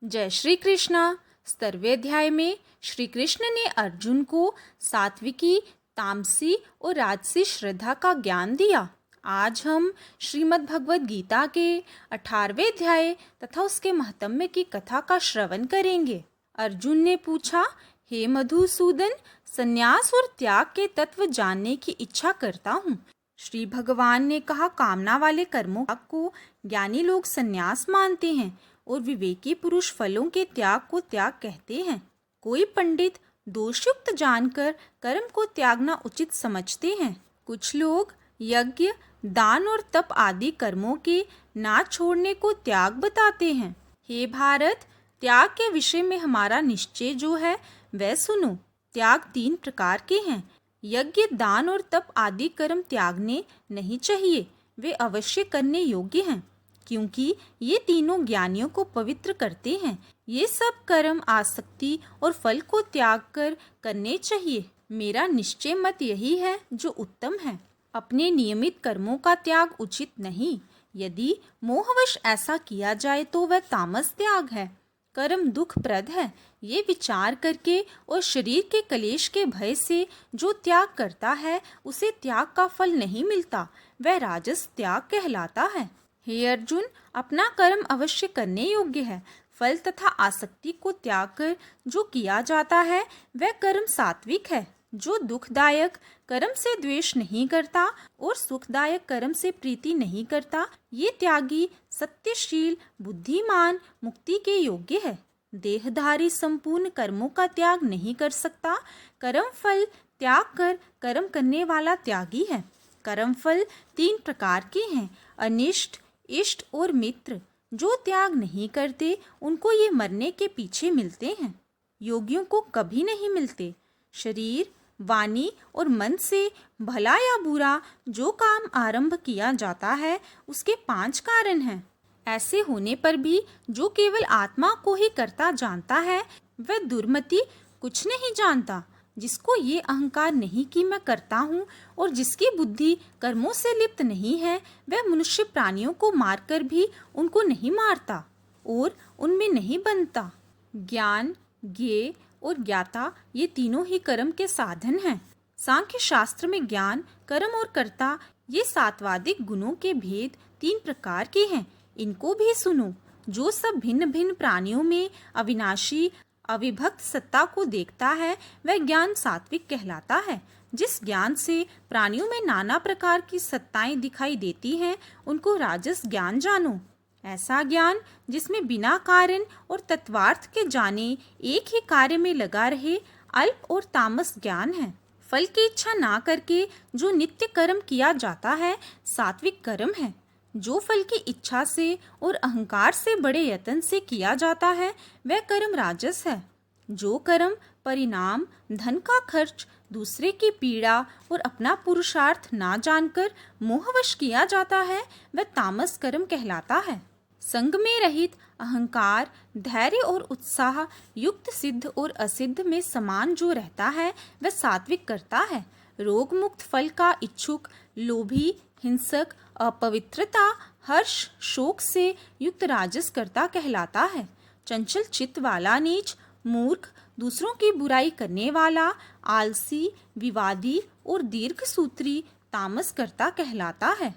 जय श्री कृष्णा। 17वें अध्याय में श्री कृष्ण ने अर्जुन को सात्विकी, तामसी और राजसी श्रद्धा का ज्ञान दिया। आज हम श्रीमद् भगवद गीता के 18वें अध्याय तथा उसके महत्म्य की कथा का श्रवण करेंगे। अर्जुन ने पूछा, हे मधुसूदन, संन्यास और त्याग के तत्व जानने की इच्छा करता हूँ। श्री भगवान ने कहा, कामना वाले कर्मों को ज्ञानी लोग संन्यास मानते हैं और विवेकी पुरुष फलों के त्याग को त्याग कहते हैं। कोई पंडित दोषयुक्त जानकर कर्म को त्यागना उचित समझते हैं। कुछ लोग यज्ञ, दान और तप आदि कर्मों के ना छोड़ने को त्याग बताते हैं। हे भारत, त्याग के विषय में हमारा निश्चय जो है वह सुनो। त्याग 3 प्रकार के हैं। यज्ञ, दान और तप आदि कर्म त्यागने नहीं चाहिए। वे अवश्य करने योग्य हैं, क्योंकि ये तीनों ज्ञानियों को पवित्र करते हैं। ये सब कर्म आसक्ति और फल को त्याग कर करने चाहिए। मेरा निश्चय मत यही है जो उत्तम है। अपने नियमित कर्मों का त्याग उचित नहीं। यदि मोहवश ऐसा किया जाए तो वह तामस त्याग है। कर्म दुखप्रद है, ये विचार करके और शरीर के कलेश के भय से जो त्याग करता है उसे त्याग का फल नहीं मिलता, वह राजस त्याग कहलाता है। हे अर्जुन, अपना कर्म अवश्य करने योग्य है। फल तथा आसक्ति को त्याग कर जो किया जाता है वह कर्म सात्विक है। जो दुखदायक कर्म से द्वेष नहीं करता और सुखदायक कर्म से प्रीति नहीं करता, ये त्यागी सत्यशील, बुद्धिमान, मुक्ति के योग्य है। देहधारी संपूर्ण कर्मों का त्याग नहीं कर सकता। कर्म फल त्याग कर कर्म करने वाला त्यागी है। कर्म फल 3 प्रकार के हैं, अनिष्ट, इष्ट और मित्र। जो त्याग नहीं करते उनको ये मरने के पीछे मिलते हैं। योगियों को कभी नहीं मिलते। शरीर, वाणी और मन से भला या बुरा जो काम आरंभ किया जाता है उसके 5 कारण हैं। ऐसे होने पर भी जो केवल आत्मा को ही करता जानता है वह दुर्मति कुछ नहीं जानता। जिसको ये अहंकार नहीं कि मैं करता हूँ और जिसकी बुद्धि कर्मों से लिप्त नहीं है, वह मनुष्य प्राणियों को मारकर भी उनको नहीं मारता और उनमें नहीं बनता। ज्ञान, ज्ञेय और ज्ञाता ये तीनों ही कर्म के साधन हैं। सांख्य शास्त्र में ज्ञान, कर्म और कर्ता ये सात्वादिक गुणों के भेद 3 प्रकार के हैं। इनको भी सुनो। जो सब भिन्न भिन्न प्राणियों में अविनाशी अविभक्त सत्ता को देखता है वह ज्ञान सात्विक कहलाता है। जिस ज्ञान से प्राणियों में नाना प्रकार की सत्ताएं दिखाई देती हैं उनको राजस ज्ञान जानो। ऐसा ज्ञान जिसमें बिना कारण और तत्वार्थ के जाने एक ही कार्य में लगा रहे अल्प और तामस ज्ञान है। फल की इच्छा ना करके जो नित्य कर्म किया जाता है सात्विक कर्म है। जो फल की इच्छा से और अहंकार से बड़े यत्न से किया जाता है वह कर्म राजस है। जो कर्म परिणाम, धन का खर्च, दूसरे की पीड़ा और अपना पुरुषार्थ ना जानकर मोहवश किया जाता है वह तामस कर्म कहलाता है। संग में रहित अहंकार, धैर्य और उत्साह युक्त सिद्ध और असिद्ध में समान जो रहता है वह सात्विक करता है। रोग मुक्त फल का इच्छुक, लोभी, हिंसक, अपवित्रता, हर्ष, शोक से युक्त राजस कर्ता कहलाता है। चंचल चित्त वाला नीच, मूर्ख, दूसरों की बुराई करने वाला, आलसी, विवादी और दीर्घ सूत्री तामस कर्ता कहलाता है।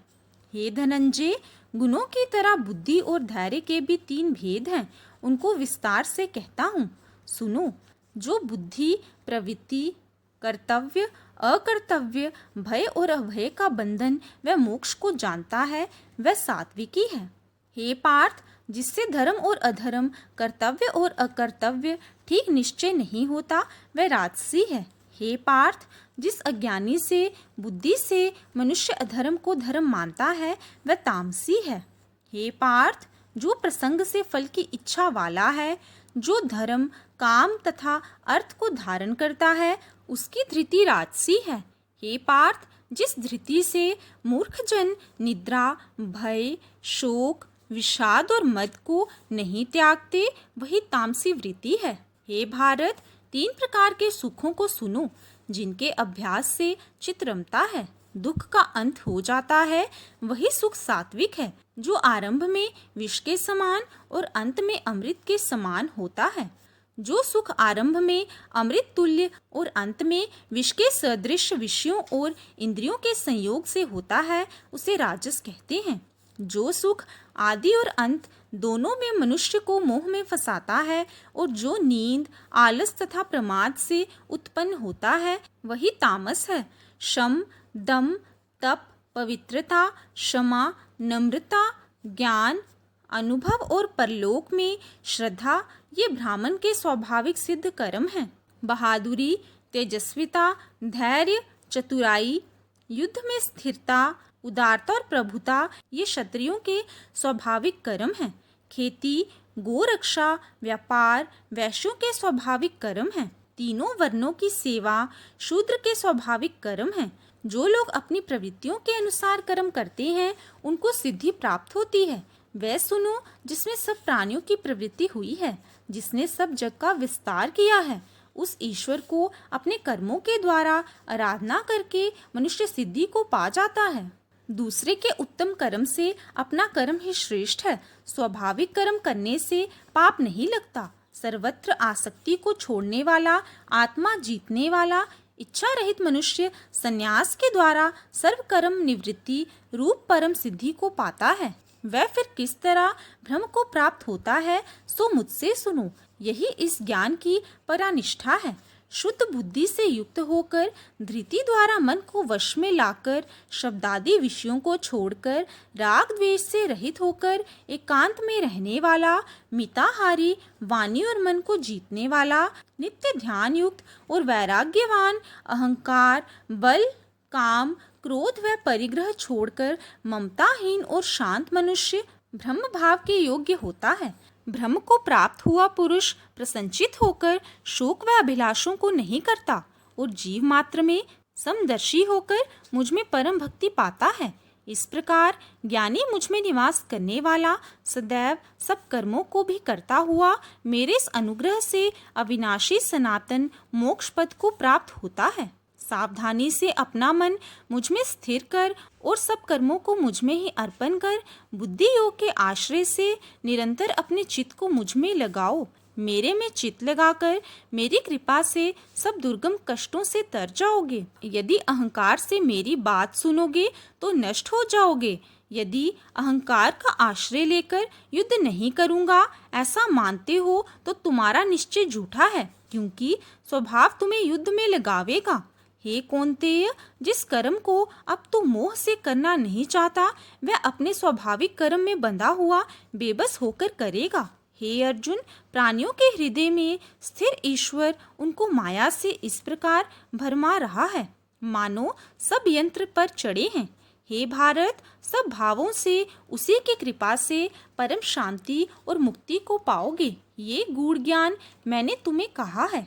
हे धनंजय, गुणों की तरह बुद्धि और धैर्य के भी 3 भेद हैं। उनको विस्तार से कहता हूँ, सुनो। जो बुद्धि, प्रवृत्ति, कर्तव्य, अकर्तव्य, भय और अभय का बंधन वह मोक्ष को जानता है वह सात्विकी है। हे पार्थ, जिससे धर्म और अधर्म, कर्तव्य और अकर्तव्य ठीक निश्चय नहीं होता वह राजसी है। हे पार्थ, जिस अज्ञानी से बुद्धि से मनुष्य अधर्म को धर्म मानता है वह तामसी है। हे पार्थ, जो प्रसंग से फल की इच्छा वाला है, जो धर्म, काम तथा अर्थ को धारण करता है उसकी धृति राजसी है। हे पार्थ, जिस धृति से मूर्ख जन निद्रा, भय, शोक, विषाद और मद को नहीं त्यागते वही तामसी वृत्ति है। हे भारत, 3 प्रकार के सुखों को सुनो जिनके अभ्यास से चित्त रमता है। दुख का अंत हो जाता है, वही सुख सात्विक है, जो आरंभ में विष के समान और अंत में अमृत के समान होता है। जो सुख आरंभ में अमृत तुल्य और अंत में विष के सदृश विषयों और इंद्रियों के संयोग से होता है, उसे राजस कहते हैं। जो सुख आदि और अंत दोनों में मनुष्य को मोह में फंसाता है और जो नींद, आलस तथा प्रमाद से उत्पन्न होता है, वही तामस है। शम, दम, तप, पवित्रता, क्षमा, नम्रता, ज्ञान, अनुभव और परलोक में श्रद्धा, ये ब्राह्मण के स्वाभाविक सिद्ध कर्म हैं। बहादुरी, तेजस्विता, धैर्य, चतुराई, युद्ध में स्थिरता, उदारता और प्रभुता, ये क्षत्रियों के स्वाभाविक कर्म हैं। खेती, गोरक्षा, व्यापार, वैश्यों के स्वाभाविक कर्म हैं। तीनों वर्णों की सेवा शूद्र के स्वाभाविक कर्म हैं। जो लोग अपनी प्रवृत्तियों के अनुसार कर्म करते हैं, उनको सिद्धि प्राप्त होती है। वह सुनो जिसमें सब प्राणियों की प्रवृत्ति हुई है, जिसने सब जग का विस्तार किया है। उस ईश्वर को अपने कर्मों के द्वारा आराधना करके मनुष्य सिद्धि को पा जाता है। दूसरे के उत्तम कर्म से अपना कर्म ही श्रेष्ठ है। स्वाभाविक कर्म करने से पाप नहीं लगता। सर्वत्र आसक्ति को छोड़ने वाला, आत्मा जीतने वाला, इच्छा रहित मनुष्य संन्यास के द्वारा सर्व कर्म निवृत्ति रूप परम सिद्धि को पाता है। वह फिर किस तरह ब्रह्म को प्राप्त होता है, सो मुझसे सुनो। यही इस ज्ञान की परानिष्ठा है। शुद्ध बुद्धि से युक्त होकर, धृति द्वारा मन को वश में लाकर, शब्दादि विषयों को छोड़कर, राग द्वेष से रहित होकर एकांत में रहने वाला, मिताहारी, वाणी और मन को जीतने वाला, नित्य ध्यान युक्त और वैराग्यवान, अहंकार, बल, काम, क्रोध व परिग्रह छोड़कर ममताहीन और शांत मनुष्य ब्रह्म भाव के योग्य होता है। ब्रह्म को प्राप्त हुआ पुरुष प्रसन्नचित होकर शोक व अभिलाषों को नहीं करता और जीव मात्र में समदर्शी होकर मुझ में परम भक्ति पाता है। इस प्रकार ज्ञानी मुझ में निवास करने वाला सदैव सब कर्मों को भी करता हुआ मेरे इस अनुग्रह से अविनाशी सनातन मोक्ष पद को प्राप्त होता है। सावधानी से अपना मन मुझ में स्थिर कर और सब कर्मों को मुझ में ही अर्पण कर, बुद्धि योग के आश्रय से निरंतर अपने चित्त को मुझ में लगाओ। मेरे में चित्त लगाकर मेरी कृपा से सब दुर्गम कष्टों से तर जाओगे। यदि अहंकार से मेरी बात सुनोगे तो नष्ट हो जाओगे। यदि अहंकार का आश्रय लेकर युद्ध नहीं करूँगा ऐसा मानते हो तो तुम्हारा निश्चय झूठा है, क्योंकि स्वभाव तुम्हें युद्ध में लगावेगा। हे कौन्तेय, जिस कर्म को अब तू मोह से करना नहीं चाहता, वह अपने स्वाभाविक कर्म में बंधा हुआ बेबस होकर करेगा। हे अर्जुन, प्राणियों के हृदय में स्थिर ईश्वर उनको माया से इस प्रकार भरमा रहा है, मानो सब यंत्र पर चढ़े हैं। हे भारत, सब भावों से उसी की कृपा से परम शांति और मुक्ति को पाओगे। ये गूढ़ ज्ञान मैंने तुम्हें कहा है,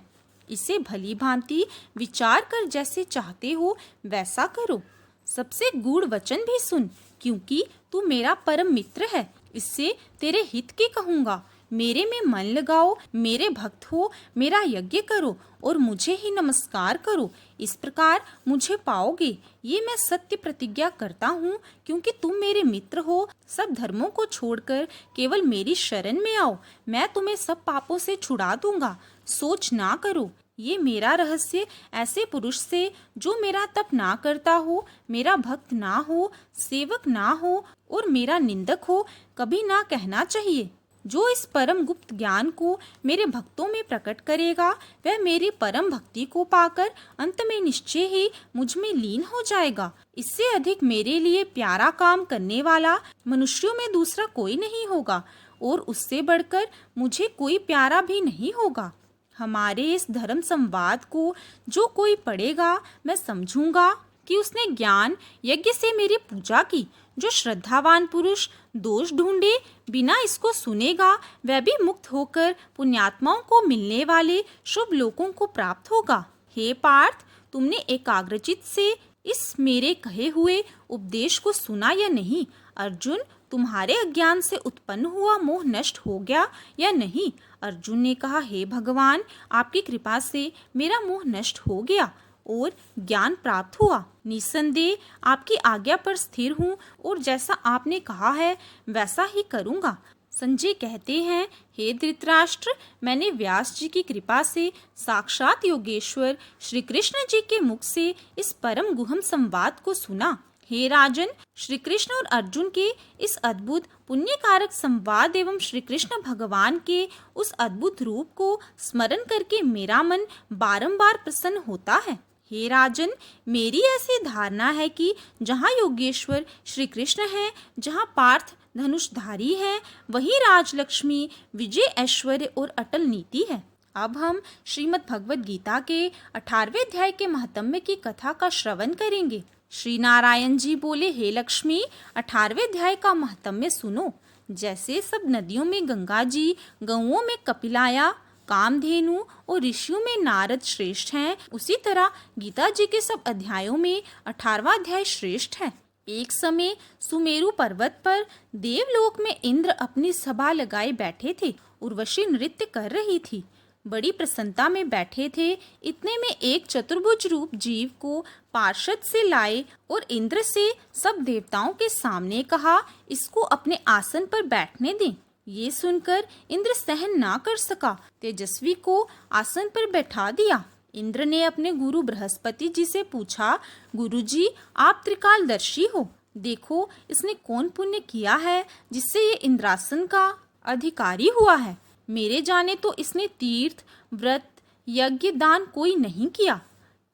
इसे भली भांति विचार कर जैसे चाहते हो वैसा करो। सबसे गूढ़ वचन भी सुन, क्योंकि तू मेरा परम मित्र है। इससे तेरे हित की कहूँगा। मेरे में मन लगाओ, मेरे भक्त हो, मेरा यज्ञ करो और मुझे ही नमस्कार करो। इस प्रकार मुझे पाओगे। ये मैं सत्य प्रतिज्ञा करता हूँ, क्योंकि तुम मेरे मित्र हो। सब धर्मों को छोड़कर केवल मेरी शरण में आओ, मैं तुम्हें सब पापों से छुड़ा दूंगा। सोच ना करो। ये मेरा रहस्य ऐसे पुरुष से जो मेरा तप ना करता हो, मेरा भक्त ना हो, सेवक ना हो और मेरा निंदक हो, कभी ना कहना चाहिए। जो इस परम गुप्त ज्ञान को मेरे भक्तों में प्रकट करेगा, वह मेरी परम भक्ति को पाकर अंत में निश्चय ही मुझ में लीन हो जाएगा। इससे अधिक मेरे लिए प्यारा काम करने वाला मनुष्यों में दूसरा कोई नहीं होगा और उससे बढ़कर मुझे कोई प्यारा भी नहीं होगा। हमारे इस धर्म संवाद को जो कोई पढ़ेगा, मैं समझूंगा कि उसने ज्ञान यज्ञ से मेरी पूजा की। जो श्रद्धावान पुरुष दोष ढूंढे बिना इसको सुनेगा, वह भी मुक्त होकर पुण्यात्माओं को मिलने वाले शुभ लोकों को प्राप्त होगा। हे पार्थ, तुमने एकाग्रचित से इस मेरे कहे हुए उपदेश को सुना या नहीं? अर्जुन, तुम्हारे अज्ञान से उत्पन्न हुआ मोह नष्ट हो गया या नहीं? अर्जुन ने कहा, हे भगवान, आपकी कृपा से मेरा मोह नष्ट हो गया। और ज्ञान प्राप्त हुआ। निसंदेह आपकी आज्ञा पर स्थिर हूँ और जैसा आपने कहा है वैसा ही करूँगा। संजय कहते हैं, हे धृतराष्ट्र, मैंने व्यास जी की कृपा से साक्षात योगेश्वर श्री कृष्ण जी के मुख से इस परम गुहम संवाद को सुना। हे राजन, श्री कृष्ण और अर्जुन के इस अद्भुत पुण्यकारक संवाद एवं श्री कृष्ण भगवान के उस अद्भुत रूप को स्मरण करके मेरा मन बारंबार प्रसन्न होता है। हे राजन, मेरी ऐसी धारणा है कि जहाँ योगेश्वर श्री कृष्ण हैं, जहाँ पार्थ धनुषधारी है, वहीं राजलक्ष्मी, विजय, ऐश्वर्य और अटल नीति है। अब हम श्रीमद् भगवद गीता के 18वें अध्याय के महात्म्य की कथा का श्रवण करेंगे। श्री नारायण जी बोले, हे लक्ष्मी, 18वें अध्याय का महात्म्य सुनो। जैसे सब नदियों में गंगा जी, गौओं में कपिलाया, कामधेनु और ऋषियों में नारद श्रेष्ठ हैं, उसी तरह गीता जी के सब अध्यायों में 18वां अध्याय श्रेष्ठ है। एक समय सुमेरु पर्वत पर देवलोक में इंद्र अपनी सभा लगाए बैठे थे। उर्वशी नृत्य कर रही थी, बड़ी प्रसन्नता में बैठे थे। इतने में एक चतुर्भुज रूप जीव को पार्षद से लाए और इंद्र से सब देवताओं के सामने कहा, इसको अपने आसन पर बैठने दें। ये सुनकर इंद्र सहन ना कर सका, तेजस्वी को आसन पर बैठा दिया। इंद्र ने अपने गुरु बृहस्पति जी से पूछा, गुरुजी, आप त्रिकालदर्शी हो, देखो इसने कौन पुण्य किया है जिससे ये इंद्रासन का अधिकारी हुआ है। मेरे जाने तो इसने तीर्थ, व्रत, यज्ञ, दान कोई नहीं किया।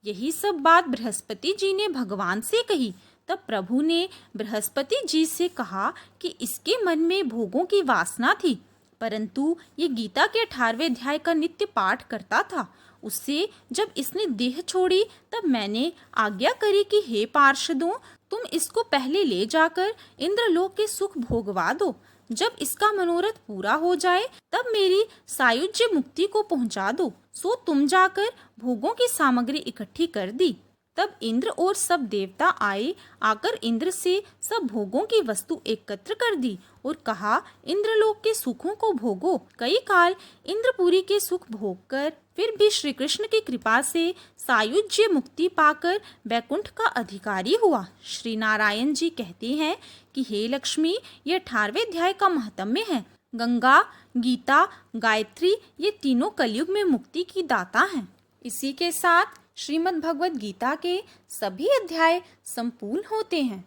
यही सब बात बृहस्पति जी ने भगवान से कही। तब प्रभु ने बृहस्पति जी से कहा कि इसके मन में भोगों की वासना थी, परंतु ये गीता के 18वें अध्याय का नित्य पाठ करता था। उससे जब इसने देह छोड़ी तब मैंने आज्ञा करी कि हे पार्षदों, तुम इसको पहले ले जाकर इंद्रलोक के सुख भोगवा दो। जब इसका मनोरथ पूरा हो जाए तब मेरी सायुज्य मुक्ति को पहुंचा दो। सो तुम जाकर भोगों की सामग्री इकट्ठी कर दी। तब इंद्र और सब देवता आए। आकर इंद्र से सब भोगों की वस्तु एकत्र कर दी और कहा, इंद्रलोक के सुखों को भोगो। कई काल इंद्रपुरी के सुख भोगकर फिर भी श्री कृष्ण की कृपा से सायुज्य मुक्ति पाकर बैकुंठ का अधिकारी हुआ। श्री नारायण जी कहते हैं कि हे लक्ष्मी, यह 18वें अध्याय का महात्म्य है। गंगा, गीता, गायत्री ये तीनों कलयुग में मुक्ति की दाता हैं। इसी के साथ श्रीमद् भगवद गीता के सभी अध्याय संपूर्ण होते हैं।